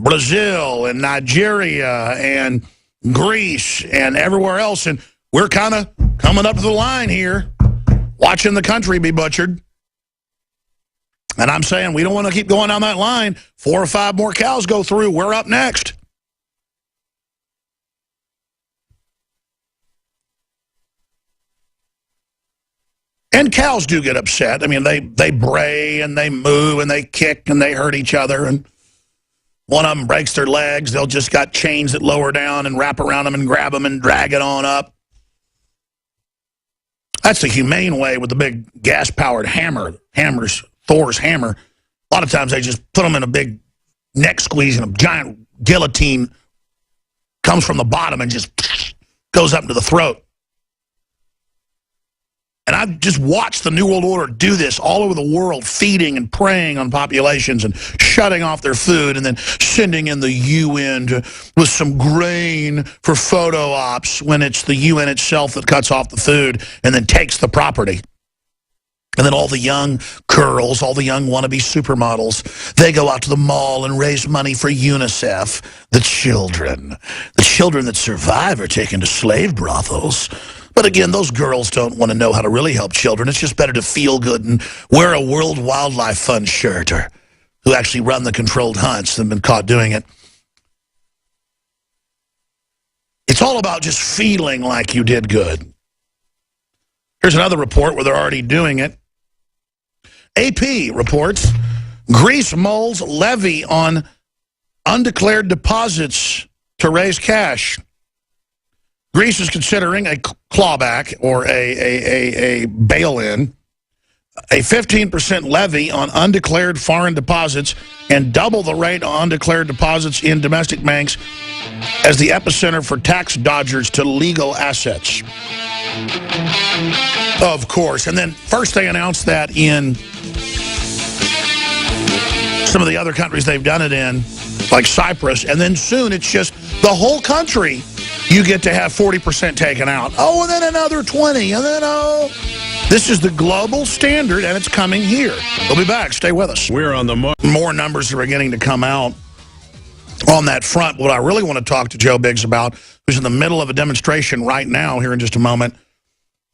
Brazil and Nigeria and Greece and everywhere else. And we're kind of coming up to the line here, watching the country be butchered. And I'm saying we don't want to keep going down that line. 4 or 5 more cows go through. We're up next. And cows do get upset. I mean, they bray and they moo and they kick and they hurt each other. And one of them breaks their legs. They'll just got chains that lower down and wrap around them and grab them and drag it on up. That's the humane way with the big gas-powered hammers, Thor's hammer. A lot of times they just put them in a big neck squeeze and a giant guillotine comes from the bottom and just goes up into the throat. And I've just watched the New World Order do this all over the world, feeding and preying on populations and shutting off their food and then sending in the UN with some grain for photo ops when it's the UN itself that cuts off the food and then takes the property. And then all the young girls, all the young wannabe supermodels, they go out to the mall and raise money for UNICEF. The children that survive are taken to slave brothels. But again, those girls don't want to know how to really help children. It's just better to feel good and wear a World Wildlife Fund shirt, or who actually run the controlled hunts and been caught doing it. It's all about just feeling like you did good. Here's another report where they're already doing it. AP reports Greece mulls levy on undeclared deposits to raise cash. Greece is considering a clawback or a bail-in, a 15% levy on undeclared foreign deposits and double the rate on undeclared deposits in domestic banks as the epicenter for tax dodgers to legal assets. Of course. And then first they announced that in some of the other countries they've done it in, like Cyprus, and then soon it's just the whole country. You get to have 40% taken out. Oh, and then another 20, and then, this is the global standard, and it's coming here. We'll be back. Stay with us. We're on the more numbers are beginning to come out on that front. What I really want to talk to Joe Biggs about, who's in the middle of a demonstration right now here in just a moment,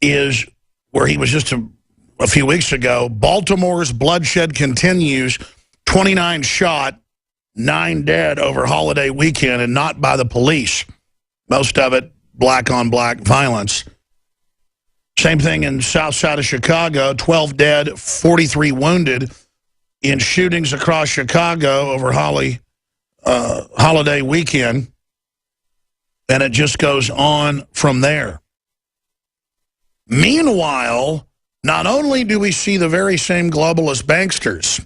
is where he was just a few weeks ago. Baltimore's bloodshed continues. 29 shot, 9 dead over holiday weekend, and not by the police. Most of it black-on-black violence. Same thing in south side of Chicago, 12 dead, 43 wounded in shootings across Chicago over holiday weekend. And it just goes on from there. Meanwhile, not only do we see the very same globalist banksters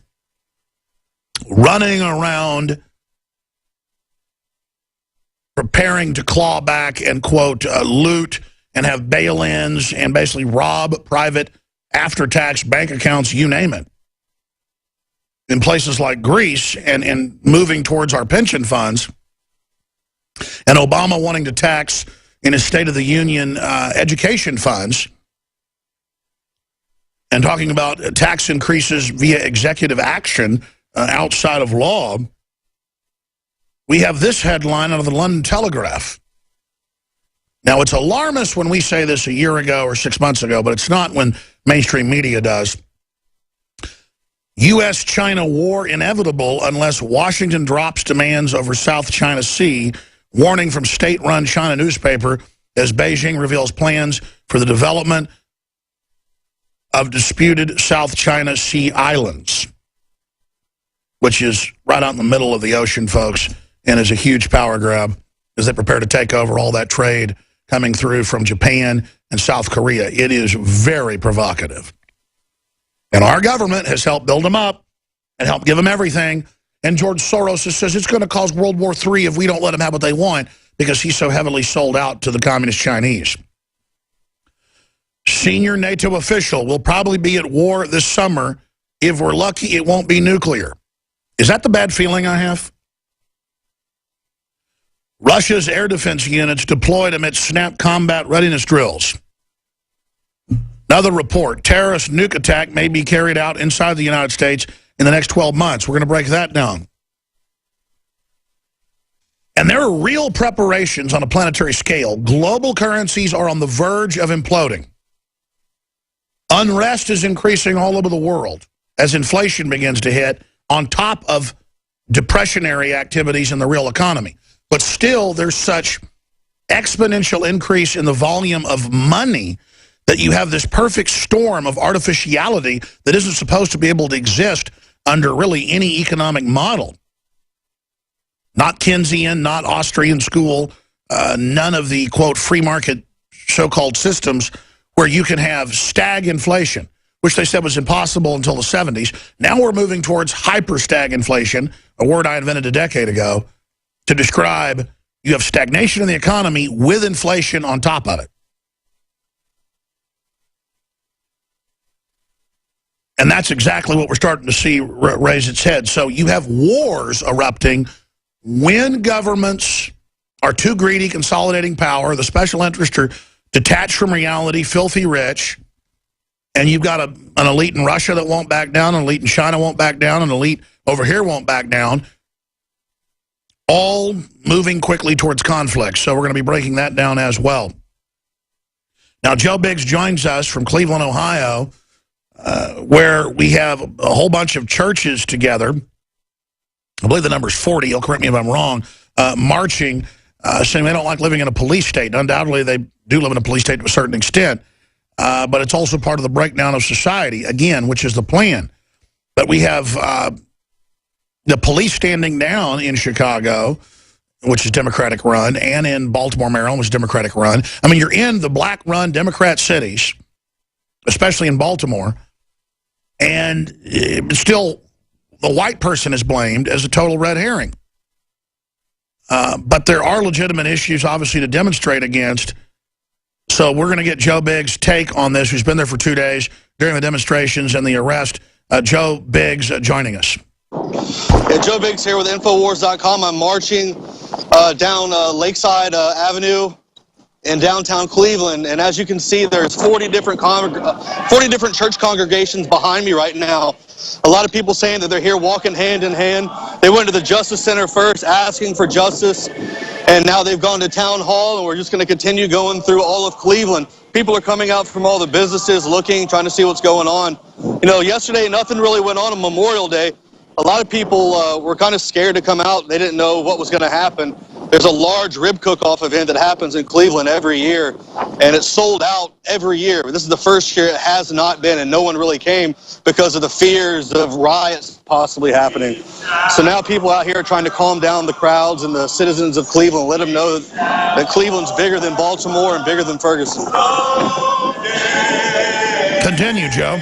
running around preparing to claw back and, quote, loot and have bail-ins and basically rob private after-tax bank accounts, you name it, in places like Greece and moving towards our pension funds, and Obama wanting to tax in his State of the Union education funds and talking about tax increases via executive action outside of law. We have this headline out of the London Telegraph. Now, it's alarmist when we say this a year ago or 6 months ago, but it's not when mainstream media does. U.S.-China war inevitable unless Washington drops demands over South China Sea, warning from state-run China newspaper as Beijing reveals plans for the development of disputed South China Sea islands, which is right out in the middle of the ocean, folks, and is a huge power grab as they prepare to take over all that trade coming through from Japan and South Korea. It is very provocative. And our government has helped build them up and helped give them everything. And George Soros says it's going to cause World War III if we don't let them have what they want because he's so heavily sold out to the communist Chinese. Senior NATO official will probably be at war this summer. If we're lucky, it won't be nuclear. Is that the bad feeling I have? Russia's air defense units deployed amid snap combat readiness drills. Another report, terrorist nuke attack may be carried out inside the United States in the next 12 months. We're going to break that down. And there are real preparations on a planetary scale. Global currencies are on the verge of imploding. Unrest is increasing all over the world as inflation begins to hit, on top of depressionary activities in the real economy. But still, there's such exponential increase in the volume of money that you have this perfect storm of artificiality that isn't supposed to be able to exist under really any economic model. Not Keynesian, not Austrian school, none of the, quote, free market so-called systems where you can have stagflation, which they said was impossible until the 70s. Now we're moving towards hyper-stagflation, a word I invented a decade ago, to describe you have stagnation in the economy with inflation on top of it. And that's exactly what we're starting to see raise its head. So you have wars erupting when governments are too greedy, consolidating power, the special interests are detached from reality, filthy rich, and you've got an elite in Russia that won't back down, an elite in China won't back down, an elite over here won't back down, all moving quickly towards conflict. So we're going to be breaking that down as well. Now, Joe Biggs joins us from Cleveland, Ohio, where we have a whole bunch of churches together. I believe the number's 40, you'll correct me if I'm wrong, marching, saying they don't like living in a police state. Undoubtedly, they do live in a police state to a certain extent, but it's also part of the breakdown of society, again, which is the plan. But we have the police standing down in Chicago, which is Democratic run, and in Baltimore, Maryland, which is Democratic run. I mean, you're in the black-run Democrat cities, especially in Baltimore, and still the white person is blamed as a total red herring. But there are legitimate issues, obviously, to demonstrate against. So we're going to get Joe Biggs' take on this, who's been there for 2 days during the demonstrations and the arrest. Joe Biggs joining us. Yeah, Joe Biggs here with Infowars.com. I'm marching down Lakeside Avenue in downtown Cleveland, and as you can see, there's 40 different church congregations behind me right now. A lot of people saying that they're here walking hand in hand. They went to the Justice Center first asking for justice, and now they've gone to Town Hall, and we're just going to continue going through all of Cleveland. People are coming out from all the businesses looking, trying to see what's going on. You know, yesterday nothing really went on Memorial Day. A lot of people were kind of scared to come out. They didn't know what was going to happen. There's a large rib cook-off event that happens in Cleveland every year, and it's sold out every year. This is the first year it has not been, and no one really came because of the fears of riots possibly happening. So now people out here are trying to calm down the crowds and the citizens of Cleveland, let them know that Cleveland's bigger than Baltimore and bigger than Ferguson. Continue, Joe.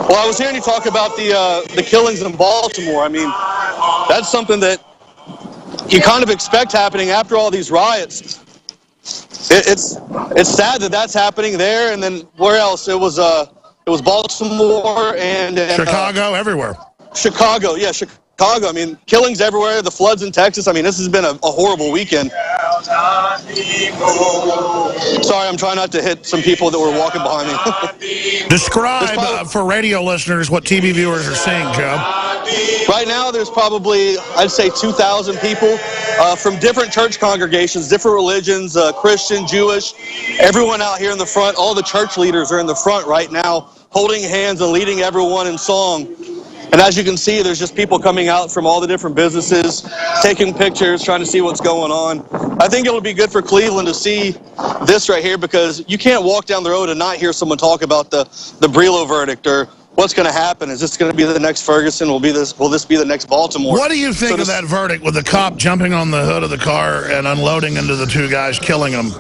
Well, I was hearing you talk about the killings in Baltimore. I mean, that's something that you kind of expect happening after all these riots. It's sad that that's happening there, and then where else? It was Baltimore and Chicago, everywhere. Chicago, yeah, Chicago. I mean, killings everywhere. The floods in Texas. I mean, this has been a horrible weekend. Sorry, I'm trying not to hit some people that were walking behind me. Describe for radio listeners what TV viewers are seeing, Joe. Right now, there's probably, I'd say, 2,000 people from different church congregations, different religions, Christian, Jewish, everyone out here in the front. All the church leaders are in the front right now, holding hands and leading everyone in song. And as you can see, there's just people coming out from all the different businesses, taking pictures, trying to see what's going on. I think it'll be good for Cleveland to see this right here, because you can't walk down the road and not hear someone talk about the Brillo verdict, or what's going to happen. Is this going to be the next Ferguson? Will this be the next Baltimore? What do you think of that verdict with the cop jumping on the hood of the car and unloading into the two guys, killing them?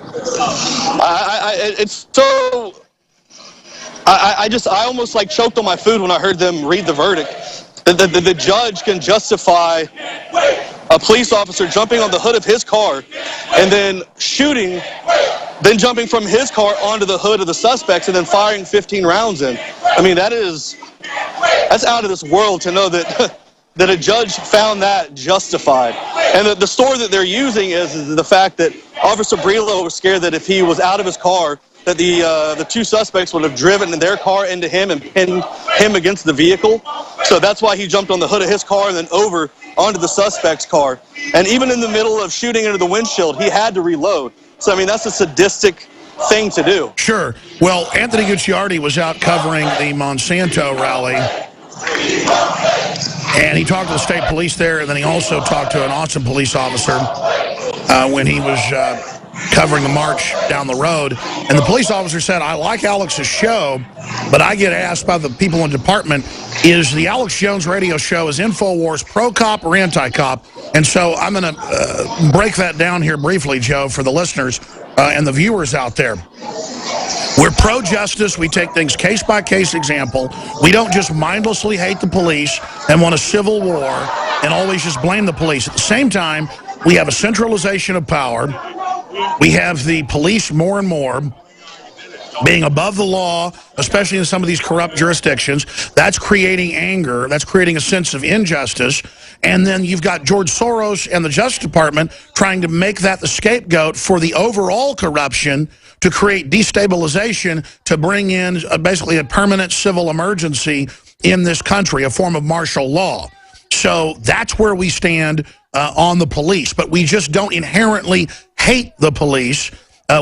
It's so... I almost like choked on my food when I heard them read the verdict. The judge can justify a police officer jumping on the hood of his car and then shooting, then jumping from his car onto the hood of the suspects and then firing 15 rounds in. I mean, that's out of this world to know that that a judge found that justified. And the story that they're using is the fact that Officer Brillo was scared that if he was out of his car, that the two suspects would have driven in their car into him and pinned him against the vehicle. So that's why he jumped on the hood of his car and then over onto the suspect's car. And even in the middle of shooting into the windshield, he had to reload. So, I mean, that's a sadistic thing to do. Sure. Well, Anthony Gucciardi was out covering the Monsanto rally, and he talked to the state police there, and then he also talked to an awesome police officer when he was covering the march down the road. And the police officer said, I like Alex's show, but I get asked by the people in the department, is the Alex Jones radio show, is InfoWars pro-cop or anti-cop? And so I'm going to break that down here briefly, Joe, for the listeners and the viewers out there. We're pro-justice. We take things case-by-case example. We don't just mindlessly hate the police and want a civil war and always just blame the police. At the same time, we have a centralization of power. We have the police more and more being above the law, especially in some of these corrupt jurisdictions. That's creating anger. That's creating a sense of injustice. And then you've got George Soros and the Justice Department trying to make that the scapegoat for the overall corruption, to create destabilization, to bring in basically a permanent civil emergency in this country, a form of martial law. So that's where we stand on the police. But we just don't inherently hate the police.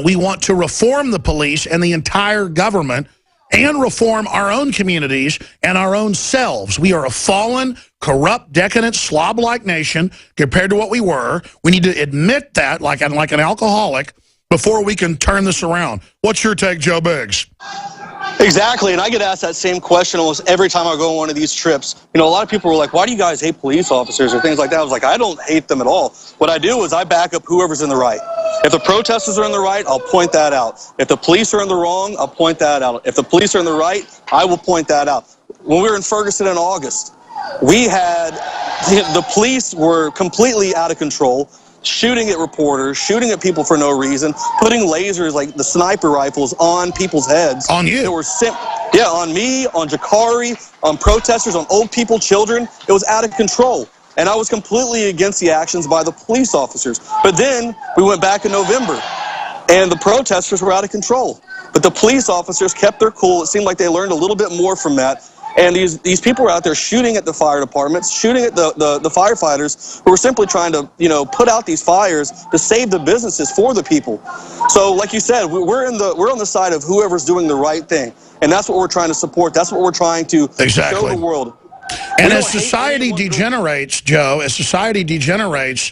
We want to reform the police and the entire government and reform our own communities and our own selves. We are a fallen, corrupt, decadent, slob-like nation compared to what we were. We need to admit that like an alcoholic before we can turn this around. What's your take, Joe Biggs? Exactly, and I get asked that same question almost every time I go on one of these trips. You know, a lot of people were like, why do you guys hate police officers or things like that? I was like, I don't hate them at all. What I do is I back up whoever's in the right. If the protesters are in the right, I'll point that out. If the police are in the wrong, I'll point that out. If the police are in the right, I will point that out. When we were in Ferguson in August, we had, the police were completely out of control, shooting at reporters, shooting at people for no reason, putting lasers like the sniper rifles on people's heads. On you? They were yeah, on me, on Jakari, on protesters, on old people, children. It was out of control. And I was completely against the actions by the police officers. But then we went back in November, and the protesters were out of control. But the police officers kept their cool. It seemed like they learned a little bit more from that. And these people were out there shooting at the fire departments, shooting at the firefighters who were simply trying to, you know, put out these fires to save the businesses for the people. So, like you said, we're on the side of whoever's doing the right thing, and that's what we're trying to support. That's what we're trying to show the world. And as society degenerates, Joe, as society degenerates,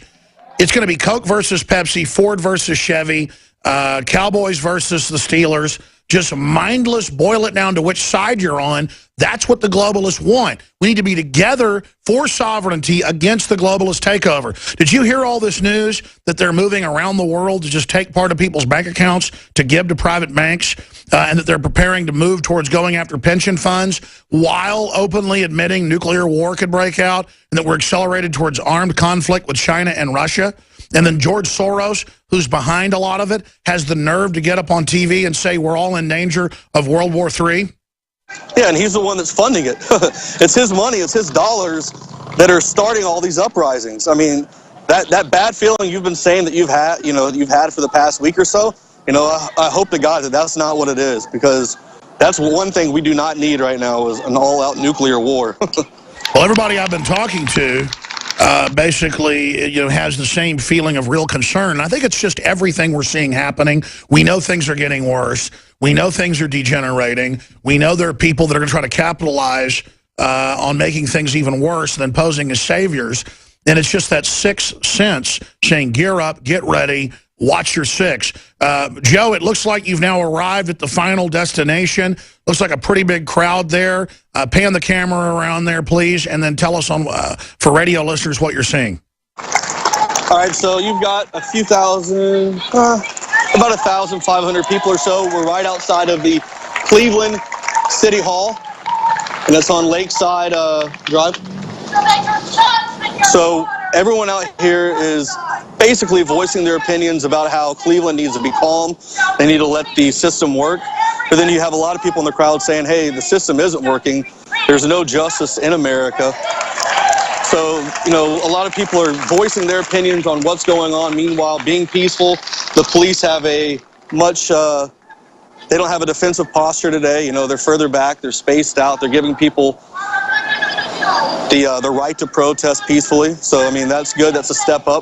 it's going to be Coke versus Pepsi, Ford versus Chevy, Cowboys versus the Steelers. Just mindless, boil it down to which side you're on. That's what the globalists want. We need to be together for sovereignty against the globalist takeover. Did you hear all this news that they're moving around the world to just take part of people's bank accounts to give to private banks, and that they're preparing to move towards going after pension funds while openly admitting nuclear war could break out, and that we're accelerated towards armed conflict with China and Russia? And then George Soros, who's behind a lot of it, has the nerve to get up on TV and say we're all in danger of World War III? Yeah, and he's the one that's funding it. It's his money, it's his dollars that are starting all these uprisings. I mean, that bad feeling you've been saying that you've had for the past week or so, you know, I hope to God that that's not what it is, because that's one thing we do not need right now is an all-out nuclear war. Well, everybody I've been talking to basically, you know, has the same feeling of real concern. I think it's just everything we're seeing happening. We know things are getting worse. We know things are degenerating. We know there are people that are going to try to capitalize on making things even worse than posing as saviors. And it's just that sixth sense saying, gear up, get ready, watch your six. Joe, it looks like you've now arrived at the final destination. Looks like a pretty big crowd there. Pan the camera around there, please, and then tell us on for radio listeners what you're seeing. All right, so you've got a few thousand, about 1,500 people or so. We're right outside of the Cleveland City Hall, and that's on Lakeside Drive. So everyone out here is basically voicing their opinions about how Cleveland needs to be calm. They need to let the system work. But then you have a lot of people in the crowd saying, hey, the system isn't working. There's no justice in America. So, you know, a lot of people are voicing their opinions on what's going on. Meanwhile, being peaceful, the police have a much, they don't have a defensive posture today. You know, they're further back, they're spaced out, they're giving people the right to protest peacefully. So, I mean, that's good. That's a step up.